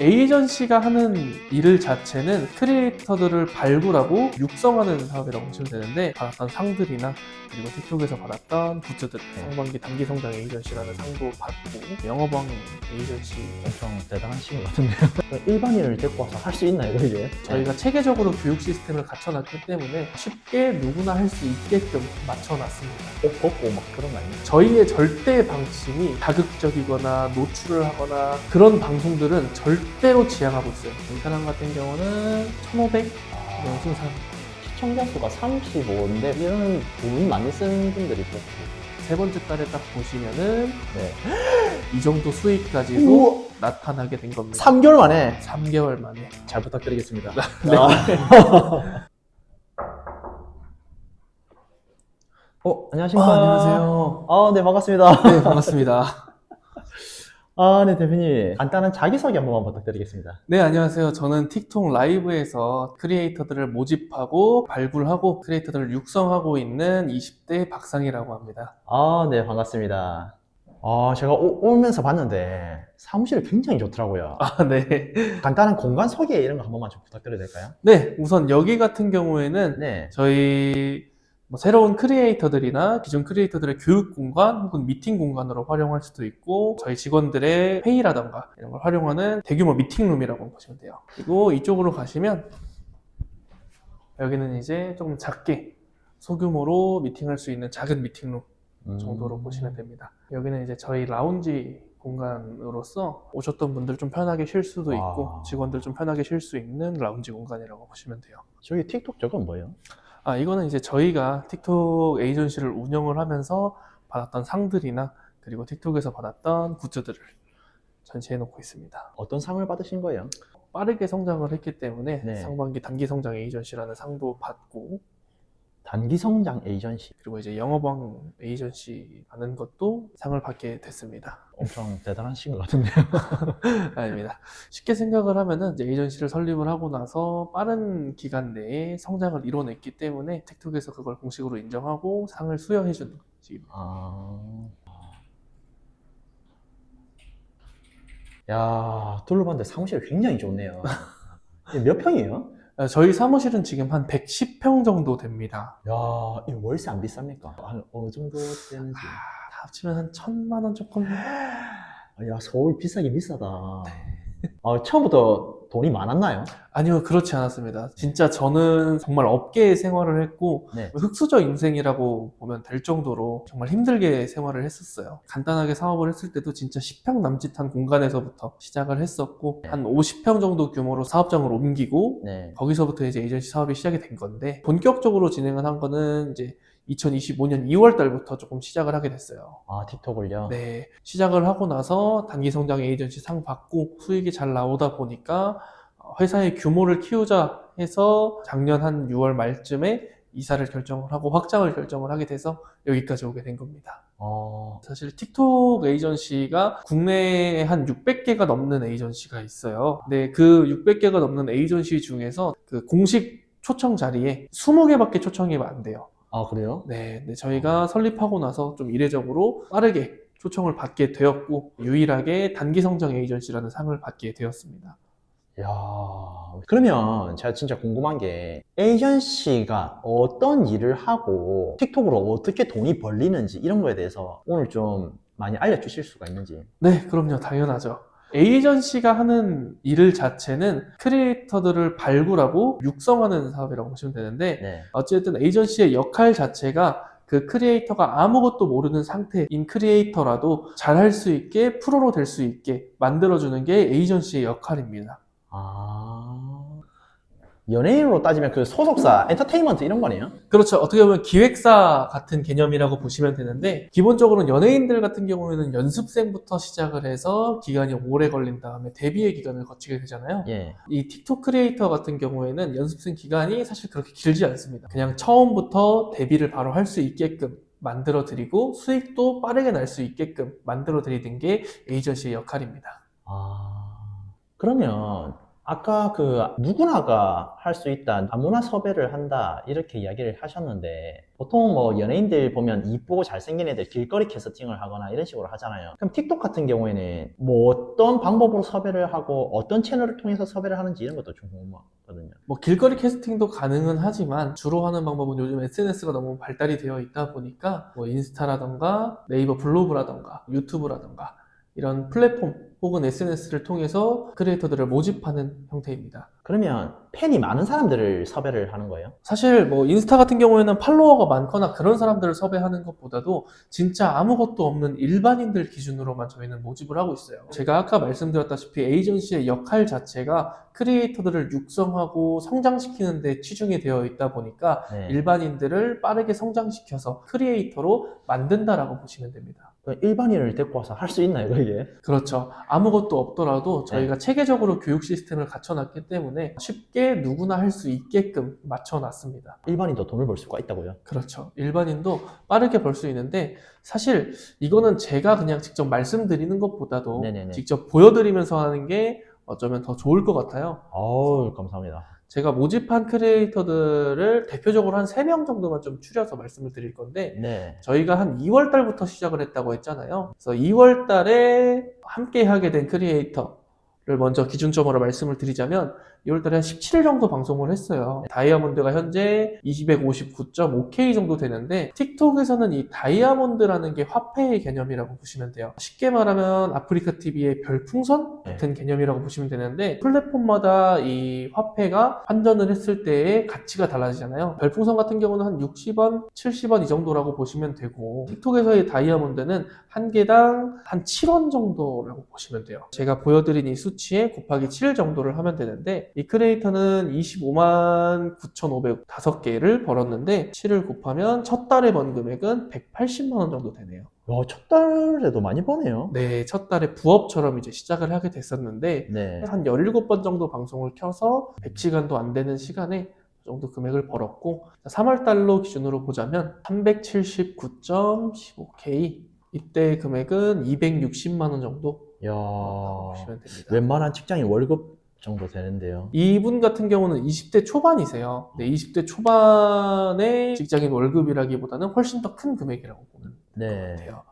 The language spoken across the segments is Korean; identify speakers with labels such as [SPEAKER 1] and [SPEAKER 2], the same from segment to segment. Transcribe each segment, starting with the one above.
[SPEAKER 1] 에이전시가 하는 일 자체는 크리에이터들을 발굴하고 육성하는 사업이라고 보시면 되는데, 받았던 상들이나 그리고 틱톡에서 받았던 굿즈들, 상반기 단기 성장 에이전시라는 상도 받고, 영어방 에이전시,
[SPEAKER 2] 엄청 대단한 친구 같은데요. 일반인을 데리고 와서 할 수 있나요, 이게?
[SPEAKER 1] 저희가 체계적으로 교육 시스템을 갖춰놨기 때문에 쉽게 누구나 할 수 있게끔 맞춰놨습니다.
[SPEAKER 2] 옷 벗고 막 그런 거 아니에요?
[SPEAKER 1] 저희의 절대 방침이 자극적이거나 노출을 하거나 그런 방송들은 절대로 지향하고 있어요. 이 사람 같은 경우는 1500 명승산.
[SPEAKER 2] 시청자 수가 35인데 이런 돈 많이 쓰는 분들이 있고.
[SPEAKER 1] 세 번째 달에 딱 보시면은
[SPEAKER 2] 네.
[SPEAKER 1] 이 정도 수익까지도
[SPEAKER 2] 우와!
[SPEAKER 1] 나타나게 된 겁니다.
[SPEAKER 2] 3개월 만에
[SPEAKER 1] 3개월 만에.
[SPEAKER 2] 잘 부탁드리겠습니다.
[SPEAKER 1] 네.
[SPEAKER 2] 안녕하십니까.
[SPEAKER 1] 안녕하세요.
[SPEAKER 2] 네, 반갑습니다.
[SPEAKER 1] 네, 반갑습니다.
[SPEAKER 2] 네, 대표님. 간단한 자기소개 한 번만 부탁드리겠습니다.
[SPEAKER 1] 네, 안녕하세요. 저는 틱톡 라이브에서 크리에이터들을 모집하고 발굴하고 크리에이터들을 육성하고 있는 20대 박상이라고 합니다.
[SPEAKER 2] 네, 반갑습니다. 제가 오면서 봤는데 사무실이 굉장히 좋더라고요.
[SPEAKER 1] 네.
[SPEAKER 2] 간단한 공간 소개 이런 거 한 번만 좀 부탁드려도 될까요?
[SPEAKER 1] 네, 우선 여기 같은 경우에는
[SPEAKER 2] 네.
[SPEAKER 1] 저희 새로운 크리에이터들이나 기존 크리에이터들의 교육 공간 혹은 미팅 공간으로 활용할 수도 있고, 저희 직원들의 회의라던가 이런 걸 활용하는 대규모 미팅룸이라고 보시면 돼요. 그리고 이쪽으로 가시면 여기는 이제 조금 작게 소규모로 미팅할 수 있는 작은 미팅룸 정도로 보시면 됩니다. 여기는 이제 저희 라운지 공간으로서 오셨던 분들 좀 편하게 쉴 수도 있고 직원들 좀 편하게 쉴 수 있는 라운지 공간이라고 보시면 돼요.
[SPEAKER 2] 저기 틱톡 저건 뭐예요?
[SPEAKER 1] 이거는 이제 저희가 틱톡 에이전시를 운영을 하면서 받았던 상들이나 그리고 틱톡에서 받았던 굿즈들을 전시해 놓고 있습니다.
[SPEAKER 2] 어떤 상을 받으신 거예요?
[SPEAKER 1] 빠르게 성장을 했기 때문에
[SPEAKER 2] 네.
[SPEAKER 1] 상반기 단기 성장 에이전시라는 상도 받고,
[SPEAKER 2] 단기 성장 에이전시.
[SPEAKER 1] 그리고 이제 영어방 에이전시 하는 것도 상을 받게 됐습니다.
[SPEAKER 2] 엄청 대단하신 것 같은데요.
[SPEAKER 1] 아닙니다. 쉽게 생각을 하면은 이제 에이전시를 설립을 하고 나서 빠른 기간 내에 성장을 이뤄냈기 때문에 틱톡에서 그걸 공식으로 인정하고 상을 수여해 주는 식입니다.
[SPEAKER 2] 야, 둘러봤는데 사무실이 굉장히 좋네요. 이게 몇 평이에요?
[SPEAKER 1] 저희 사무실은 지금 한 110평 정도 됩니다.
[SPEAKER 2] 야, 이 월세 안 비쌉니까? 한 어느 정도 되는지.
[SPEAKER 1] 다 합치면 한 1000만 원 조금.
[SPEAKER 2] 야, 서울 비싸긴 비싸다. 처음부터 돈이 많았나요?
[SPEAKER 1] 아니요, 그렇지 않았습니다. 진짜 저는 정말 업계 생활을 했고
[SPEAKER 2] 네.
[SPEAKER 1] 흑수저 인생이라고 보면 될 정도로 정말 힘들게 생활을 했었어요. 간단하게 사업을 했을 때도 진짜 10평 남짓한 공간에서부터 시작을 했었고,
[SPEAKER 2] 네.
[SPEAKER 1] 한 50평 정도 규모로 사업장을 옮기고
[SPEAKER 2] 네.
[SPEAKER 1] 거기서부터 이제 에이전시 사업이 시작이 된 건데, 본격적으로 진행을 한 거는 이제 2025년 2월 달부터 조금 시작을 하게 됐어요.
[SPEAKER 2] 틱톡을요?
[SPEAKER 1] 네, 시작을 하고 나서 단기 성장 에이전시 상 받고 수익이 잘 나오다 보니까 회사의 규모를 키우자 해서 작년 한 6월 말쯤에 이사를 결정을 하고 확장을 결정을 하게 돼서 여기까지 오게 된 겁니다. 사실 틱톡 에이전시가 국내에 한 600개가 넘는 에이전시가 있어요. 근데 그 600개가 넘는 에이전시 중에서 그 공식 초청 자리에 20개밖에 초청이 안 돼요.
[SPEAKER 2] 그래요?
[SPEAKER 1] 네, 저희가 설립하고 나서 좀 이례적으로 빠르게 초청을 받게 되었고, 유일하게 단기 성장 에이전시라는 상을 받게 되었습니다.
[SPEAKER 2] 야, 그러면 제가 진짜 궁금한 게 에이전시가 어떤 일을 하고 틱톡으로 어떻게 돈이 벌리는지 이런 거에 대해서 오늘 좀 많이 알려주실 수가 있는지.
[SPEAKER 1] 네, 그럼요. 당연하죠. 에이전시가 하는 일 자체는 크리에이터들을 발굴하고 육성하는 사업이라고 보시면 되는데,
[SPEAKER 2] 네.
[SPEAKER 1] 어쨌든 에이전시의 역할 자체가 그 크리에이터가 아무것도 모르는 상태인 크리에이터라도 잘할 수 있게, 프로로 될 수 있게 만들어주는 게 에이전시의 역할입니다.
[SPEAKER 2] 연예인으로 따지면 그 소속사, 엔터테인먼트 이런 거네요?
[SPEAKER 1] 그렇죠. 어떻게 보면 기획사 같은 개념이라고 보시면 되는데, 기본적으로는 연예인들 같은 경우에는 연습생부터 시작을 해서 기간이 오래 걸린 다음에 데뷔의 기간을 거치게 되잖아요.
[SPEAKER 2] 예.
[SPEAKER 1] 이 틱톡 크리에이터 같은 경우에는 연습생 기간이 사실 그렇게 길지 않습니다. 그냥 처음부터 데뷔를 바로 할 수 있게끔 만들어 드리고 수익도 빠르게 날 수 있게끔 만들어 드리는 게 에이전시의 역할입니다.
[SPEAKER 2] 그러면 아까 그 누구나가 할 수 있다, 아무나 섭외를 한다 이렇게 이야기를 하셨는데 보통 뭐 연예인들 보면 이쁘고 잘생긴 애들 길거리 캐스팅을 하거나 이런 식으로 하잖아요. 그럼 틱톡 같은 경우에는 뭐 어떤 방법으로 섭외를 하고 어떤 채널을 통해서 섭외를 하는지 이런 것도 좀 궁금하거든요.
[SPEAKER 1] 뭐 길거리 캐스팅도 가능은 하지만 주로 하는 방법은 요즘 SNS가 너무 발달이 되어 있다 보니까 뭐 인스타라던가 네이버 블로그라던가 유튜브라던가 이런 플랫폼 혹은 SNS를 통해서 크리에이터들을 모집하는 형태입니다.
[SPEAKER 2] 그러면 팬이 많은 사람들을 섭외를 하는 거예요?
[SPEAKER 1] 사실 뭐 인스타 같은 경우에는 팔로워가 많거나 그런 사람들을 섭외하는 것보다도 진짜 아무것도 없는 일반인들 기준으로만 저희는 모집을 하고 있어요. 제가 아까 말씀드렸다시피 에이전시의 역할 자체가 크리에이터들을 육성하고 성장시키는 데 치중이 되어 있다 보니까
[SPEAKER 2] 네.
[SPEAKER 1] 일반인들을 빠르게 성장시켜서 크리에이터로 만든다라고 보시면 됩니다.
[SPEAKER 2] 일반인을 데리고 와서 할 수 있나요, 그게?
[SPEAKER 1] 그렇죠. 아무것도 없더라도 저희가 체계적으로 교육 시스템을 갖춰놨기 때문에 쉽게 누구나 할 수 있게끔 맞춰놨습니다.
[SPEAKER 2] 일반인도 돈을 벌 수가 있다고요?
[SPEAKER 1] 그렇죠. 일반인도 빠르게 벌 수 있는데 사실 이거는 제가 그냥 직접 말씀드리는 것보다도
[SPEAKER 2] 네네네.
[SPEAKER 1] 직접 보여드리면서 하는 게 어쩌면 더 좋을 것 같아요.
[SPEAKER 2] 어우, 감사합니다.
[SPEAKER 1] 제가 모집한 크리에이터들을 대표적으로 한 3명 정도만 좀 추려서 말씀을 드릴 건데
[SPEAKER 2] 네.
[SPEAKER 1] 저희가 한 2월 달부터 시작을 했다고 했잖아요. 그래서 2월 달에 함께 하게 된 크리에이터를 먼저 기준점으로 말씀을 드리자면 2월 달에 한 17일 정도 방송을 했어요. 다이아몬드가 현재 259.5K 정도 되는데 틱톡에서는 이 다이아몬드라는 게 화폐의 개념이라고 보시면 돼요. 쉽게 말하면 아프리카 TV의 별풍선 같은 개념이라고 보시면 되는데 플랫폼마다 이 화폐가 환전을 했을 때의 가치가 달라지잖아요. 별풍선 같은 경우는 한 60원, 70원 이 정도라고 보시면 되고 틱톡에서의 다이아몬드는 한 개당 한 7원 정도라고 보시면 돼요. 제가 보여드린 이 수치에 곱하기 7 정도를 하면 되는데 이 크리에이터는 25만 9,505개를 벌었는데 7을 곱하면 첫 달에 번 금액은 180만 원 정도 되네요.
[SPEAKER 2] 야, 첫 달에도 많이 버네요.
[SPEAKER 1] 네, 첫 달에 부업처럼 이제 시작을 하게 됐었는데
[SPEAKER 2] 네.
[SPEAKER 1] 한 17번 정도 방송을 켜서 100시간도 안 되는 시간에 그 정도 금액을 벌었고 3월 달로 기준으로 보자면 379.15K 이때 금액은 260만 원 정도
[SPEAKER 2] 야,
[SPEAKER 1] 보시면 됩니다.
[SPEAKER 2] 웬만한 직장인 월급 정도 되는데요.
[SPEAKER 1] 이분 같은 경우는 20대 초반이세요. 네, 20대 초반의 직장인 월급이라기보다는 훨씬 더 큰 금액이라고 보면 될 것
[SPEAKER 2] 네.
[SPEAKER 1] 같아요.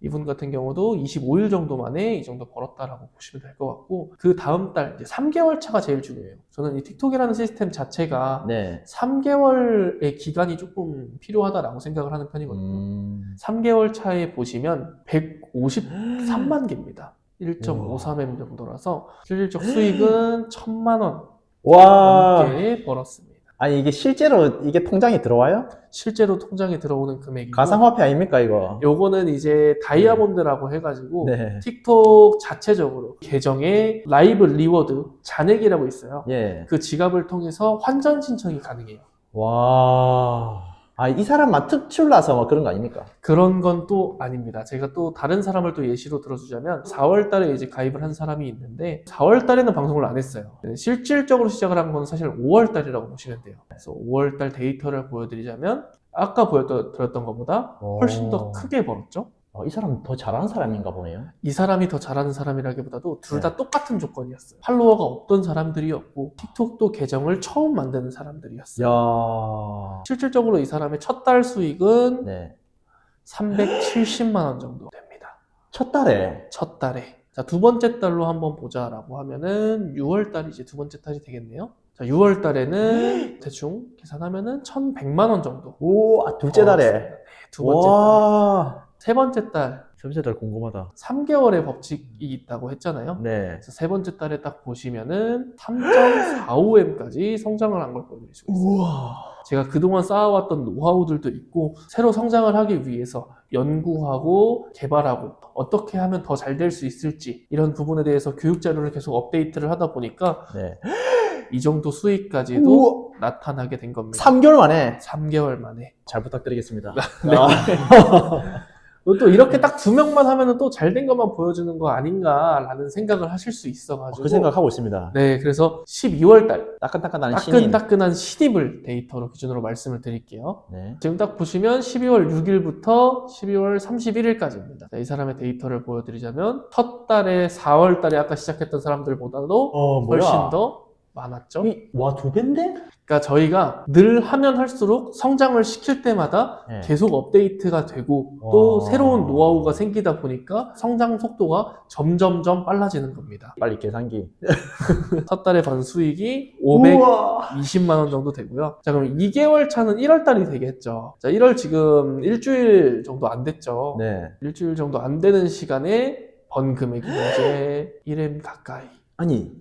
[SPEAKER 1] 이분 같은 경우도 25일 정도 만에 이 정도 벌었다라고 보시면 될 것 같고 그 다음 달 이제 3개월 차가 제일 중요해요. 저는 이 틱톡이라는 시스템 자체가
[SPEAKER 2] 네.
[SPEAKER 1] 3개월의 기간이 조금 필요하다라고 생각을 하는 편이거든요. 3개월 차에 보시면 153만 개입니다. 1.53M 정도라서 실질적 수익은 1,000만 원
[SPEAKER 2] 와.
[SPEAKER 1] 넘게 벌었습니다.
[SPEAKER 2] 아니, 이게 실제로 이게 통장에 들어와요?
[SPEAKER 1] 실제로 통장에 들어오는 금액이고
[SPEAKER 2] 가상화폐 아닙니까, 이거?
[SPEAKER 1] 요거는 이제 다이아몬드라고 해가지고
[SPEAKER 2] 네.
[SPEAKER 1] 틱톡 자체적으로 계정에 라이브 리워드 잔액이라고 있어요.
[SPEAKER 2] 예.
[SPEAKER 1] 그 지갑을 통해서 환전 신청이 가능해요.
[SPEAKER 2] 와. 아, 이 사람만 특출나서 뭐 그런 거 아닙니까?
[SPEAKER 1] 그런 건 또 아닙니다. 제가 또 다른 사람을 또 예시로 들어주자면 4월 달에 이제 가입을 한 사람이 있는데 4월 달에는 방송을 안 했어요. 실질적으로 시작을 한 건 사실 5월 달이라고 보시면 돼요. 그래서 5월 달 데이터를 보여드리자면 아까 보여드렸던 것보다 훨씬 더 크게 벌었죠.
[SPEAKER 2] 이 사람 더 잘하는 사람인가 보네요.
[SPEAKER 1] 이 사람이 더 잘하는 사람이라기보다도 둘 다 똑같은 조건이었어요. 팔로워가 없던 사람들이었고 틱톡도 계정을 처음 만드는 사람들이었어요.
[SPEAKER 2] 야.
[SPEAKER 1] 실질적으로 이 사람의 첫 달 수익은
[SPEAKER 2] 네.
[SPEAKER 1] 370만 원 정도 됩니다.
[SPEAKER 2] 첫 달에.
[SPEAKER 1] 첫 달에. 자, 두 번째 달로 한번 보자라고 하면은 6월 달이 이제 두 번째 달이 되겠네요. 자, 6월 달에는 대충 계산하면은 1,100만 원 정도.
[SPEAKER 2] 오, 둘째 달에.
[SPEAKER 1] 네, 두 번째 달에.
[SPEAKER 2] 와.
[SPEAKER 1] 세 번째 달
[SPEAKER 2] 세 번째 달 궁금하다.
[SPEAKER 1] 3개월의 법칙이 있다고 했잖아요.
[SPEAKER 2] 네.
[SPEAKER 1] 그래서 세 번째 달에 딱 보시면은 3.45M까지 성장을 한 걸 보여드릴 수가 있어요.
[SPEAKER 2] 우와.
[SPEAKER 1] 제가 그동안 쌓아왔던 노하우들도 있고 새로 성장을 하기 위해서 연구하고 개발하고 어떻게 하면 더 잘 될 수 있을지 이런 부분에 대해서 교육 자료를 계속 업데이트를 하다 보니까
[SPEAKER 2] 네.
[SPEAKER 1] 이 정도 수익까지도
[SPEAKER 2] 우와.
[SPEAKER 1] 나타나게 된 겁니다.
[SPEAKER 2] 3개월 만에.
[SPEAKER 1] 3개월 만에.
[SPEAKER 2] 잘 부탁드리겠습니다.
[SPEAKER 1] 네. 또 이렇게 딱 두 명만 하면은 또 잘 된 것만 보여주는 거 아닌가라는 생각을 하실 수 있어가지고.
[SPEAKER 2] 그 생각하고 있습니다.
[SPEAKER 1] 네, 그래서 12월 달
[SPEAKER 2] 따끈따끈한 신인.
[SPEAKER 1] 따끈따끈한 신입을 데이터로 기준으로 말씀을 드릴게요.
[SPEAKER 2] 네.
[SPEAKER 1] 지금 딱 보시면 12월 6일부터 12월 31일까지입니다. 이 사람의 데이터를 보여드리자면 첫 달에 4월 달에 아까 시작했던 사람들보다도 훨씬 더 많았죠.
[SPEAKER 2] 와, 2배인데?
[SPEAKER 1] 그러니까 저희가 늘 하면 할수록 성장을 시킬 때마다
[SPEAKER 2] 네.
[SPEAKER 1] 계속 업데이트가 되고 또
[SPEAKER 2] 와.
[SPEAKER 1] 새로운 노하우가 생기다 보니까 성장 속도가 점점점 빨라지는 겁니다.
[SPEAKER 2] 빨리 계산기.
[SPEAKER 1] 첫 달에 번 수익이
[SPEAKER 2] 우와.
[SPEAKER 1] 520만 원 정도 되고요. 자, 그럼 2개월 차는 1월 달이 되겠죠. 자, 1월 지금 일주일 정도 안 됐죠.
[SPEAKER 2] 네.
[SPEAKER 1] 일주일 정도 안 되는 시간에 번 금액이 이제 1M 가까이.
[SPEAKER 2] 아니,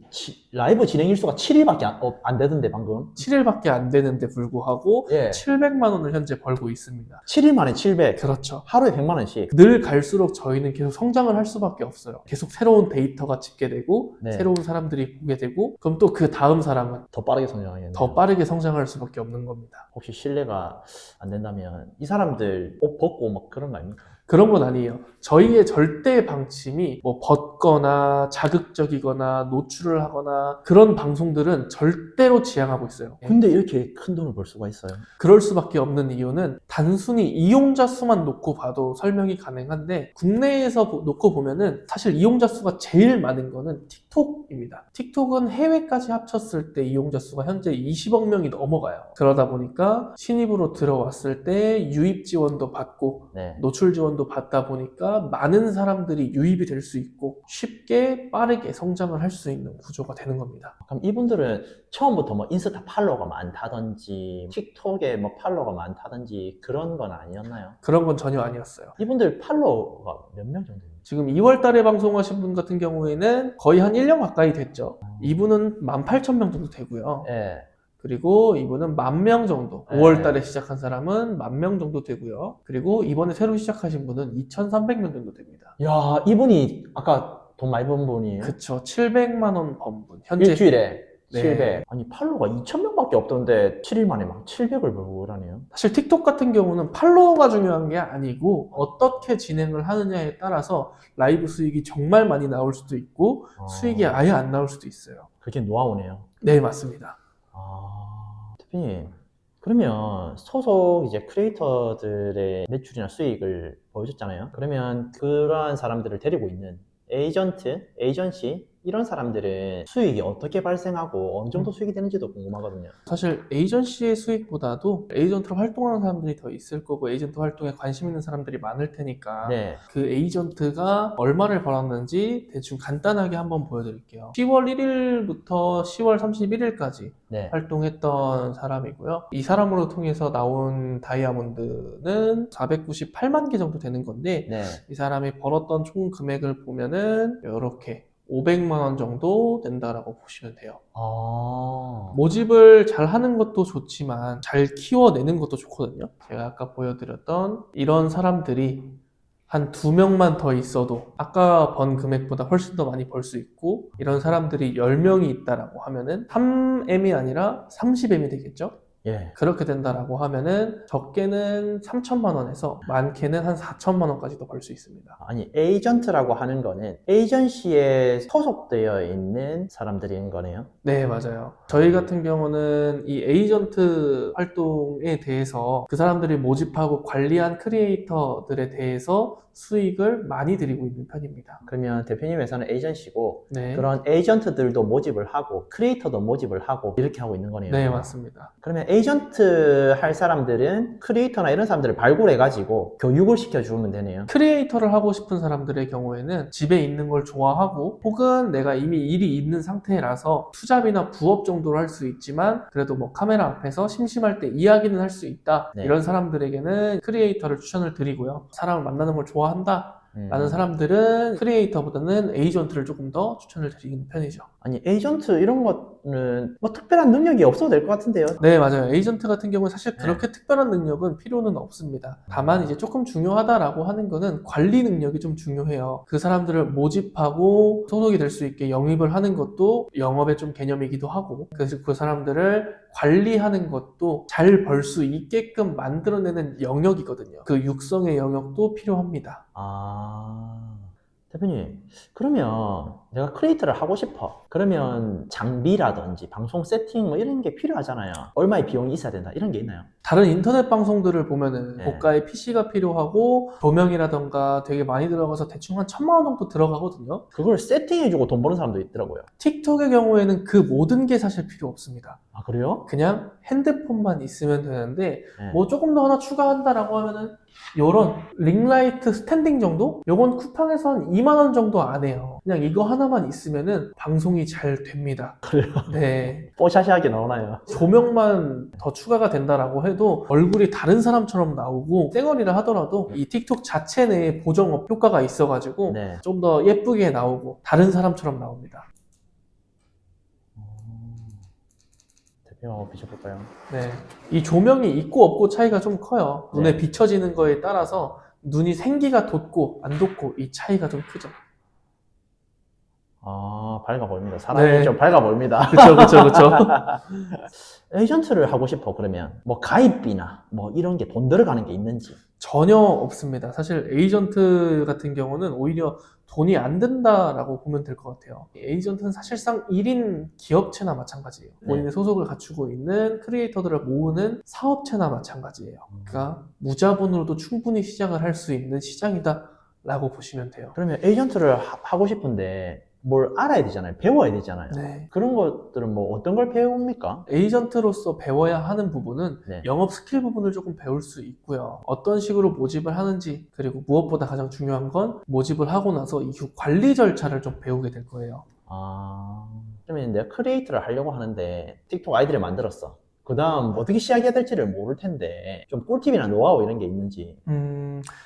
[SPEAKER 2] 라이브 진행 일수가 7일밖에 안 되던데, 방금.
[SPEAKER 1] 7일밖에 안 되는데 불구하고
[SPEAKER 2] 예.
[SPEAKER 1] 700만 원을 현재 벌고 있습니다.
[SPEAKER 2] 7일 만에 700.
[SPEAKER 1] 그렇죠.
[SPEAKER 2] 하루에 100만 원씩.
[SPEAKER 1] 늘 갈수록 저희는 계속 성장을 할 수밖에 없어요. 계속 새로운 데이터가 집계되고
[SPEAKER 2] 네.
[SPEAKER 1] 새로운 사람들이 보게 되고 그럼 또 그 다음 사람은
[SPEAKER 2] 더 빠르게 성장하겠네요.
[SPEAKER 1] 더 빠르게 성장할 수밖에 없는 겁니다.
[SPEAKER 2] 혹시 신뢰가 안 된다면 이 사람들 옷 벗고 막 그런 거 아닙니까?
[SPEAKER 1] 그런 건 아니에요. 저희의 절대 방침이 뭐 벗거나 자극적이거나 노출을 하거나 그런 방송들은 절대로 지향하고 있어요.
[SPEAKER 2] 근데 이렇게 큰 돈을 벌 수가 있어요?
[SPEAKER 1] 그럴 수밖에 없는 이유는 단순히 이용자 수만 놓고 봐도 설명이 가능한데 국내에서 놓고 보면은 사실 이용자 수가 제일 많은 거는 틱톡입니다. 틱톡은 해외까지 합쳤을 때 이용자 수가 현재 20억 명이 넘어가요. 그러다 보니까 신입으로 들어왔을 때 유입 지원도 받고
[SPEAKER 2] 네.
[SPEAKER 1] 노출 지원도 받다 보니까 많은 사람들이 유입이 될 수 있고 쉽게 빠르게 성장을 할 수 있는 구조가 되는 겁니다.
[SPEAKER 2] 그럼 이분들은 처음부터 뭐 인스타 팔로워가 많다든지 틱톡에 뭐 팔로워가 많다든지 그런 건 아니었나요?
[SPEAKER 1] 그런 건 전혀 아니었어요.
[SPEAKER 2] 이분들 팔로워가 몇 명 정도 돼요?
[SPEAKER 1] 지금 2월 달에 방송하신 분 같은 경우에는 거의 한 1년 가까이 됐죠. 이분은 18,000명 정도 되고요.
[SPEAKER 2] 예.
[SPEAKER 1] 그리고 이분은 10,000명 정도.
[SPEAKER 2] 네.
[SPEAKER 1] 5월 달에 시작한 사람은 10,000명 정도 되고요. 그리고 이번에 새로 시작하신 분은 2,300명 정도 됩니다.
[SPEAKER 2] 야, 이분이 아까 돈 많이 번 분이에요?
[SPEAKER 1] 그쵸. 700만 원 번 분. 현재
[SPEAKER 2] 일주일에
[SPEAKER 1] 네.
[SPEAKER 2] 700. 아니, 팔로워가 2,000명밖에 없던데 7일 만에 막 700을 벌고 그러네요.
[SPEAKER 1] 사실 틱톡 같은 경우는 팔로워가 중요한 게 아니고 어떻게 진행을 하느냐에 따라서 라이브 수익이 정말 많이 나올 수도 있고 수익이 아예 안 나올 수도 있어요.
[SPEAKER 2] 그게 노하우네요.
[SPEAKER 1] 네, 맞습니다.
[SPEAKER 2] 대표님, 그러면 소속 이제 크리에이터들의 매출이나 수익을 보여줬잖아요. 그러면 그러한 사람들을 데리고 있는 에이전트, 에이전시 이런 사람들은 수익이 어떻게 발생하고 어느 정도 수익이 되는지도 궁금하거든요.
[SPEAKER 1] 사실 에이전시의 수익보다도 에이전트로 활동하는 사람들이 더 있을 거고 에이전트 활동에 관심 있는 사람들이 많을 테니까
[SPEAKER 2] 네.
[SPEAKER 1] 그 에이전트가 얼마를 벌었는지 대충 간단하게 한번 보여드릴게요. 10월 1일부터 10월 31일까지
[SPEAKER 2] 네.
[SPEAKER 1] 활동했던 사람이고요. 이 사람으로 통해서 나온 다이아몬드는 498만 개 정도 되는 건데
[SPEAKER 2] 네.
[SPEAKER 1] 이 사람이 벌었던 총 금액을 보면은 이렇게 500만 원 정도 된다라고 보시면 돼요. 모집을 잘 하는 것도 좋지만 잘 키워내는 것도 좋거든요. 제가 아까 보여드렸던 이런 사람들이 한 2명만 더 있어도 아까 번 금액보다 훨씬 더 많이 벌 수 있고 이런 사람들이 10명이 있다라고 하면은 3M이 아니라 30M이 되겠죠?
[SPEAKER 2] 예.
[SPEAKER 1] 그렇게 된다라고 하면은 적게는 3천만 원에서 많게는 한 4천만 원까지도 벌 수 있습니다.
[SPEAKER 2] 아니, 에이전트라고 하는 거는 에이전시에 소속되어 있는 사람들인 거네요?
[SPEAKER 1] 네, 맞아요. 저희 같은 경우는 이 에이전트 활동에 대해서 그 사람들이 모집하고 관리한 크리에이터들에 대해서 수익을 많이 드리고 있는 편입니다.
[SPEAKER 2] 그러면 대표님 회사는 에이전시고
[SPEAKER 1] 네.
[SPEAKER 2] 그런 에이전트들도 모집을 하고 크리에이터도 모집을 하고 이렇게 하고 있는 거네요.
[SPEAKER 1] 네, 맞습니다.
[SPEAKER 2] 그러면 에이전트 할 사람들은 크리에이터나 이런 사람들을 발굴해가지고 교육을 시켜주면 되네요.
[SPEAKER 1] 크리에이터를 하고 싶은 사람들의 경우에는 집에 있는 걸 좋아하고 혹은 내가 이미 일이 있는 상태라서 투잡이나 부업 정도로 할 수 있지만 그래도 뭐 카메라 앞에서 심심할 때 이야기는 할 수 있다.
[SPEAKER 2] 네.
[SPEAKER 1] 이런 사람들에게는 크리에이터를 추천을 드리고요. 사람을 만나는 걸 좋아한다. 라는 사람들은 크리에이터보다는 에이전트를 조금 더 추천을 드리는 편이죠.
[SPEAKER 2] 아니 에이전트 이런 거는 뭐 특별한 능력이 없어도 될 것 같은데요.
[SPEAKER 1] 네, 맞아요. 에이전트 같은 경우는 사실
[SPEAKER 2] 네.
[SPEAKER 1] 그렇게 특별한 능력은 필요는 없습니다. 다만 이제 조금 중요하다라고 하는 거는 관리 능력이 좀 중요해요. 그 사람들을 모집하고 소속이 될 수 있게 영입을 하는 것도 영업의 좀 개념이기도 하고, 그래서 그 사람들을 관리하는 것도 잘 벌 수 있게끔 만들어내는 영역이거든요. 그 육성의 영역도 필요합니다.
[SPEAKER 2] 아, 대표님, 그러면 내가 크리에이터를 하고 싶어. 그러면 장비라든지 방송 세팅 뭐 이런 게 필요하잖아요. 얼마의 비용이 있어야 된다. 이런 게 있나요?
[SPEAKER 1] 다른 인터넷 방송들을 보면은
[SPEAKER 2] 네.
[SPEAKER 1] 고가의 PC가 필요하고 조명이라던가 되게 많이 들어가서 대충 한 1,000만 원 정도 들어가거든요.
[SPEAKER 2] 그걸 세팅해주고 돈 버는 사람도 있더라고요.
[SPEAKER 1] 틱톡의 경우에는 그 모든 게 사실 필요 없습니다.
[SPEAKER 2] 아, 그래요?
[SPEAKER 1] 그냥 핸드폰만 있으면 되는데
[SPEAKER 2] 네.
[SPEAKER 1] 뭐 조금 더 하나 추가한다라고 하면은 요런 링라이트 스탠딩 정도? 요건 쿠팡에서 한 2만 원 정도 안 해요. 그냥 이거 하나만 있으면은 방송이 잘 됩니다.
[SPEAKER 2] 그래요?
[SPEAKER 1] 네.
[SPEAKER 2] 뽀샤시하게 나오나요?
[SPEAKER 1] 조명만 더 추가가 된다라고 해도 얼굴이 다른 사람처럼 나오고 쌩얼이라 하더라도 이 틱톡 자체 내에 보정업 효과가 있어가지고
[SPEAKER 2] 네.
[SPEAKER 1] 좀 더 예쁘게 나오고 다른 사람처럼 나옵니다.
[SPEAKER 2] 대표 한번 비춰볼까요?
[SPEAKER 1] 네. 이 조명이 있고 없고 차이가 좀 커요. 눈에
[SPEAKER 2] 네.
[SPEAKER 1] 비춰지는 거에 따라서 눈이 생기가 돋고 안 돋고 이 차이가 좀 크죠.
[SPEAKER 2] 아, 밝아 보입니다. 사람이
[SPEAKER 1] 네.
[SPEAKER 2] 좀 밝아 보입니다.
[SPEAKER 1] 그쵸, 그쵸, 그쵸.
[SPEAKER 2] 에이전트를 하고 싶어. 그러면 뭐 가입비나 뭐 이런 게 돈 들어가는 게 있는지.
[SPEAKER 1] 전혀 없습니다. 사실 에이전트 같은 경우는 오히려 돈이 안 든다라고 보면 될 것 같아요. 에이전트는 사실상 1인 기업체나 마찬가지예요. 본인의 소속을 갖추고 있는 크리에이터들을 모으는 사업체나 마찬가지예요. 그러니까 무자본으로도 충분히 시작을 할 수 있는 시장이다라고 보시면 돼요.
[SPEAKER 2] 그러면 에이전트를 하고 싶은데 뭘 알아야 되잖아요. 배워야 되잖아요.
[SPEAKER 1] 네.
[SPEAKER 2] 그런 것들은 뭐 어떤 걸 배웁니까?
[SPEAKER 1] 에이전트로서 배워야 하는 부분은
[SPEAKER 2] 네.
[SPEAKER 1] 영업 스킬 부분을 조금 배울 수 있고요. 어떤 식으로 모집을 하는지, 그리고 무엇보다 가장 중요한 건 모집을 하고 나서 이후 관리 절차를 좀 배우게 될 거예요.
[SPEAKER 2] 아, 그러면 내가 크리에이터를 하려고 하는데 틱톡 아이디를 만들었어. 그 다음 어떻게 시작해야 될지를 모를 텐데 좀 꿀팁이나 노하우 이런 게 있는지.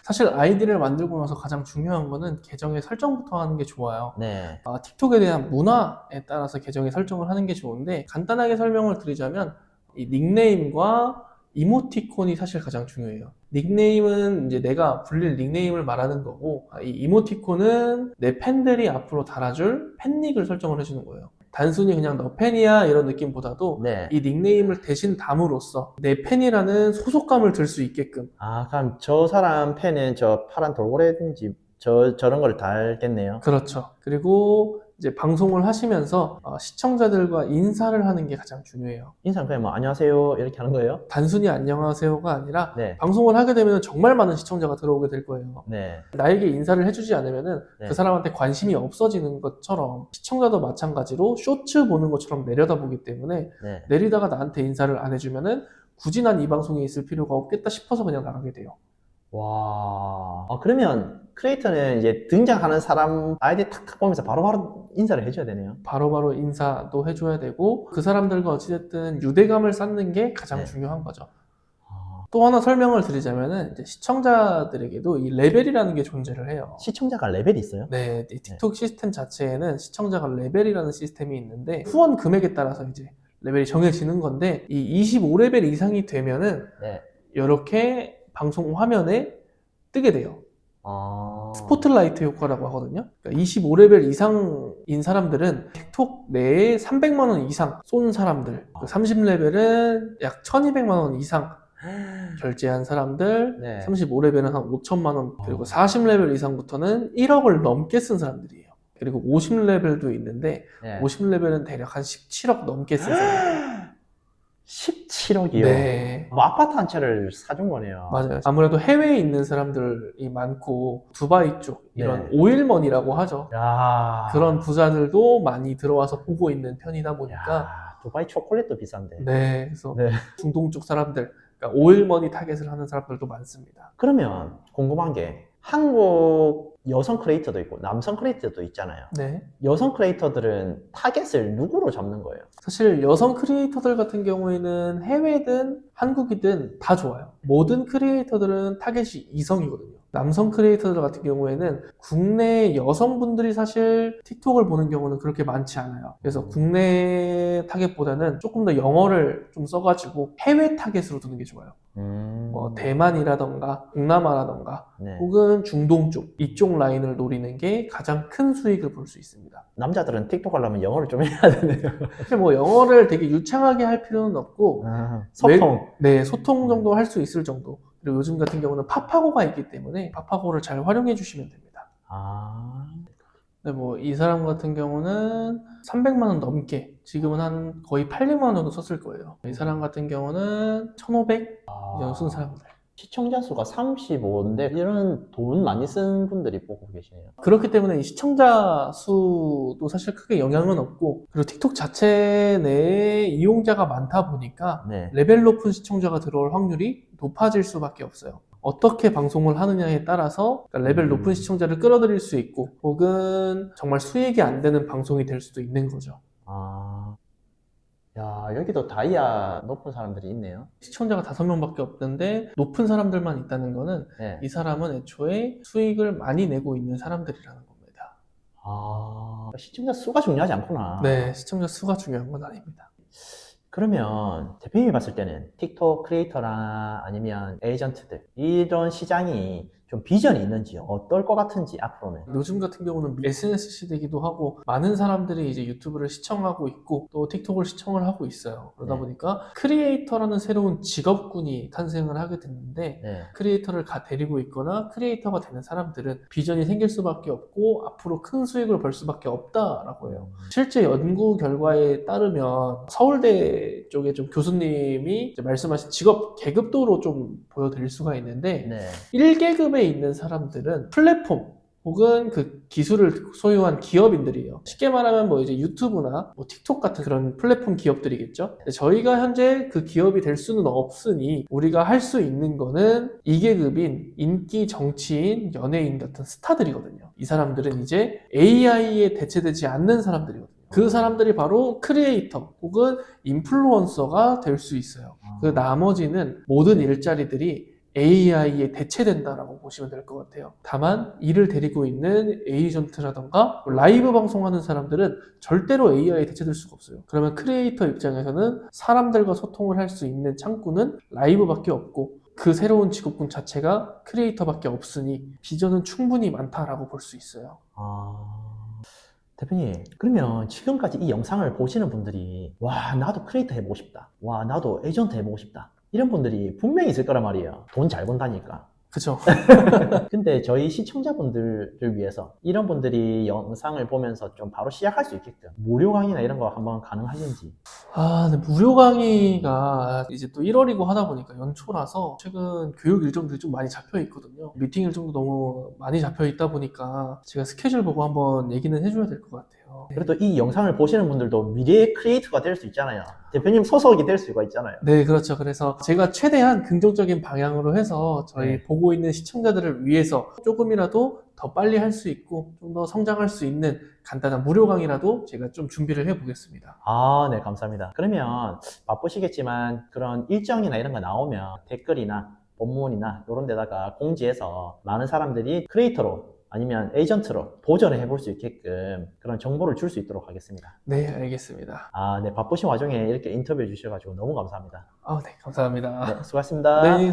[SPEAKER 1] 사실 아이디를 만들고 나서 가장 중요한 거는 계정의 설정부터 하는 게 좋아요.
[SPEAKER 2] 네.
[SPEAKER 1] 틱톡에 대한 문화에 따라서 계정의 설정을 하는 게 좋은데, 간단하게 설명을 드리자면 이 닉네임과 이모티콘이 사실 가장 중요해요. 닉네임은 이제 내가 불릴 닉네임을 말하는 거고, 이 이모티콘은 내 팬들이 앞으로 달아줄 팬닉을 설정을 해주는 거예요. 단순히 그냥 너 팬이야 이런 느낌보다도
[SPEAKER 2] 네.
[SPEAKER 1] 이 닉네임을 대신 담으로써 내 팬이라는 소속감을 들 수 있게끔.
[SPEAKER 2] 아, 그럼 저 사람 팬은 저 파란 돌고래든지 저런 걸 달겠네요.
[SPEAKER 1] 그렇죠. 그리고 이제 방송을 하시면서 시청자들과 인사를 하는 게 가장 중요해요.
[SPEAKER 2] 인사는 그냥 뭐 안녕하세요 이렇게 하는 거예요?
[SPEAKER 1] 단순히 안녕하세요가 아니라
[SPEAKER 2] 네.
[SPEAKER 1] 방송을 하게 되면 정말 많은 시청자가 들어오게 될 거예요.
[SPEAKER 2] 네.
[SPEAKER 1] 나에게 인사를 해주지 않으면은
[SPEAKER 2] 네.
[SPEAKER 1] 그 사람한테 관심이 없어지는 것처럼 시청자도 마찬가지로 쇼츠 보는 것처럼 내려다보기 때문에
[SPEAKER 2] 네.
[SPEAKER 1] 내리다가 나한테 인사를 안 해주면은 굳이 난 이 방송에 있을 필요가 없겠다 싶어서 그냥 나가게 돼요.
[SPEAKER 2] 와. 그러면 크리에이터는 이제 등장하는 사람 아이디 탁탁 보면서 바로바로 인사를 해줘야 되네요.
[SPEAKER 1] 바로바로 인사도 해줘야 되고 그 사람들과 어찌됐든 유대감을 쌓는 게 가장
[SPEAKER 2] 네.
[SPEAKER 1] 중요한 거죠.
[SPEAKER 2] 아,
[SPEAKER 1] 또 하나 설명을 드리자면은 이제 시청자들에게도 이 레벨이라는 게 존재를 해요.
[SPEAKER 2] 시청자가 레벨이 있어요?
[SPEAKER 1] 네, 이 틱톡 시스템 자체에는 시청자가 레벨이라는 시스템이 있는데 후원 금액에 따라서 이제 레벨이 정해지는 건데 이 25레벨 이상이 되면은
[SPEAKER 2] 네.
[SPEAKER 1] 이렇게 방송 화면에 뜨게 돼요.
[SPEAKER 2] 아.
[SPEAKER 1] 스포트라이트 효과라고 하거든요. 그러니까 25레벨 이상인 사람들은 틱톡 내에 300만 원 이상 쏜 사람들, 30레벨은 약 1200만 원 이상 결제한 사람들,
[SPEAKER 2] 네.
[SPEAKER 1] 35레벨은 한 5천만 원, 그리고 40레벨 이상부터는 1억을 넘게 쓴 사람들이에요. 그리고 50레벨도 있는데
[SPEAKER 2] 네.
[SPEAKER 1] 50레벨은 대략 한 17억 넘게 쓴 사람들.
[SPEAKER 2] 17억이요?
[SPEAKER 1] 네.
[SPEAKER 2] 뭐 아파트 한 채를 사준 거네요.
[SPEAKER 1] 맞아요. 아무래도 해외에 있는 사람들이 많고 두바이 쪽 이런
[SPEAKER 2] 네.
[SPEAKER 1] 오일머니라고 하죠.
[SPEAKER 2] 야.
[SPEAKER 1] 그런 부자들도 많이 들어와서 보고 있는 편이다 보니까
[SPEAKER 2] 야, 두바이 초콜릿도 비싼데.
[SPEAKER 1] 네, 그래서
[SPEAKER 2] 네.
[SPEAKER 1] 중동 쪽 사람들, 그러니까 오일머니 타겟을 하는 사람들도 많습니다.
[SPEAKER 2] 그러면 궁금한 게 한국 여성 크리에이터도 있고 남성 크리에이터도 있잖아요.
[SPEAKER 1] 네.
[SPEAKER 2] 여성 크리에이터들은 타겟을 누구로 잡는 거예요?
[SPEAKER 1] 사실 여성 크리에이터들 같은 경우에는 해외든 한국이든 다 좋아요. 모든 크리에이터들은 타겟이 이성이거든요. 남성 크리에이터들 같은 경우에는 국내 여성분들이 사실 틱톡을 보는 경우는 그렇게 많지 않아요. 그래서 국내 타겟보다는 조금 더 영어를 좀 써가지고 해외 타겟으로 두는 게 좋아요. 뭐 대만이라던가 동남아라던가
[SPEAKER 2] 네.
[SPEAKER 1] 혹은 중동 쪽 이쪽 라인을 노리는 게 가장 큰 수익을 볼 수 있습니다.
[SPEAKER 2] 남자들은 틱톡 하려면 영어를 좀 해야 되네요.
[SPEAKER 1] 사실 뭐 영어를 되게 유창하게 할 필요는 없고
[SPEAKER 2] 소통.
[SPEAKER 1] 네, 소통 정도 할 수 있을 정도. 그리고 요즘 같은 경우는 파파고가 있기 때문에 파파고를 잘 활용해 주시면 됩니다.
[SPEAKER 2] 아,
[SPEAKER 1] 네, 뭐 이 사람 같은 경우는 300만 원 넘게 지금은 한 거의 800만 원 정도 썼을 거예요. 이 사람 같은 경우는 1,500 이 정도 쓴 사람들.
[SPEAKER 2] 시청자 수가 35인데 이런 돈 많이 쓴 분들이 보고 계시네요.
[SPEAKER 1] 그렇기 때문에 이 시청자 수도 사실 크게 영향은 없고, 그리고 틱톡 자체 내에 이용자가 많다 보니까
[SPEAKER 2] 네.
[SPEAKER 1] 레벨 높은 시청자가 들어올 확률이 높아질 수밖에 없어요. 어떻게 방송을 하느냐에 따라서 레벨 높은 시청자를 끌어들일 수 있고, 혹은 정말 수익이 안 되는 방송이 될 수도 있는 거죠.
[SPEAKER 2] 아, 야, 여기도 다이아 높은 사람들이 있네요.
[SPEAKER 1] 시청자가 5명밖에 없는데 높은 사람들만 있다는 거는
[SPEAKER 2] 네.
[SPEAKER 1] 이 사람은 애초에 수익을 많이 내고 있는 사람들이라는 겁니다.
[SPEAKER 2] 아, 시청자 수가 중요하지 않구나.
[SPEAKER 1] 네, 시청자 수가 중요한 건 아닙니다.
[SPEAKER 2] 그러면 대표님이 봤을 때는 틱톡 크리에이터나 아니면 에이전트들 이런 시장이 좀 비전이 있는지 어떨 것 같은지 앞으로는.
[SPEAKER 1] 요즘 같은 경우는 SNS 시대이기도 하고 많은 사람들이 이제 유튜브를 시청하고 있고 또 틱톡을 시청을 하고 있어요. 그러다
[SPEAKER 2] 네.
[SPEAKER 1] 보니까 크리에이터라는 새로운 직업군이 탄생을 하게 됐는데
[SPEAKER 2] 네.
[SPEAKER 1] 크리에이터를 데리고 있거나 크리에이터가 되는 사람들은 비전이 생길 수밖에 없고 앞으로 큰 수익을 벌 수밖에 없다라고 해요. 실제 연구 결과에 따르면 서울대 쪽에 좀 교수님이 이제 말씀하신 직업 계급도로 좀 보여드릴 수가 있는데
[SPEAKER 2] 네.
[SPEAKER 1] 1계급에 있는 사람들은 플랫폼 혹은 그 기술을 소유한 기업인들이에요. 쉽게 말하면 뭐 이제 유튜브나 뭐 틱톡 같은 그런 플랫폼 기업들이겠죠. 근데 저희가 현재 그 기업이 될 수는 없으니 우리가 할 수 있는 거는 2계급인 인기 정치인, 연예인 같은 스타들이거든요. 이 사람들은 이제 AI에 대체되지 않는 사람들이거든요. 그 사람들이 바로 크리에이터 혹은 인플루언서가 될 수 있어요. 그 나머지는 모든 일자리들이 AI에 대체된다라고 보시면 될 것 같아요. 다만 이를 데리고 있는 에이전트라던가 라이브 방송하는 사람들은 절대로 AI에 대체될 수가 없어요. 그러면 크리에이터 입장에서는 사람들과 소통을 할 수 있는 창구는 라이브밖에 없고 그 새로운 직업군 자체가 크리에이터밖에 없으니 비전은 충분히 많다라고 볼 수 있어요.
[SPEAKER 2] 대표님, 그러면 지금까지 이 영상을 보시는 분들이 와, 나도 크리에이터 해보고 싶다. 와, 나도 에이전트 해보고 싶다. 이런 분들이 분명히 있을 거란 말이에요. 돈 잘 번다니까.
[SPEAKER 1] 그죠?
[SPEAKER 2] 근데 저희 시청자분들을 위해서 이런 분들이 영상을 보면서 좀 바로 시작할 수 있게끔 무료 강의나 이런 거 한번 가능하신지.
[SPEAKER 1] 근데 무료 강의가 이제 또 1월이고 하다 보니까 연초라서 최근 교육 일정들이 좀 많이 잡혀 있거든요. 미팅 일정도 너무 많이 잡혀 있다 보니까 제가 스케줄 보고 한번 얘기는 해줘야 될 것 같아요.
[SPEAKER 2] 그래도 이 영상을 보시는 분들도 미래의 크리에이터가 될 수 있잖아요. 대표님 소속이 될 수가 있잖아요.
[SPEAKER 1] 네, 그렇죠. 그래서 제가 최대한 긍정적인 방향으로 해서 저희
[SPEAKER 2] 네.
[SPEAKER 1] 보고 있는 시청자들을 위해서 조금이라도 더 빨리 할 수 있고 좀 더 성장할 수 있는 간단한 무료 강의라도 제가 좀 준비를 해보겠습니다.
[SPEAKER 2] 네, 감사합니다. 그러면 바쁘시겠지만 그런 일정이나 이런 거 나오면 댓글이나 본문이나 이런 데다가 공지해서 많은 사람들이 크리에이터로 아니면 에이전트로 도전을 해볼 수 있게끔 그런 정보를 줄 수 있도록 하겠습니다.
[SPEAKER 1] 네, 알겠습니다.
[SPEAKER 2] 네, 바쁘신 와중에 이렇게 인터뷰해 주셔가지고 너무 감사합니다.
[SPEAKER 1] 네, 감사합니다.
[SPEAKER 2] 네, 수고하셨습니다.
[SPEAKER 1] 네.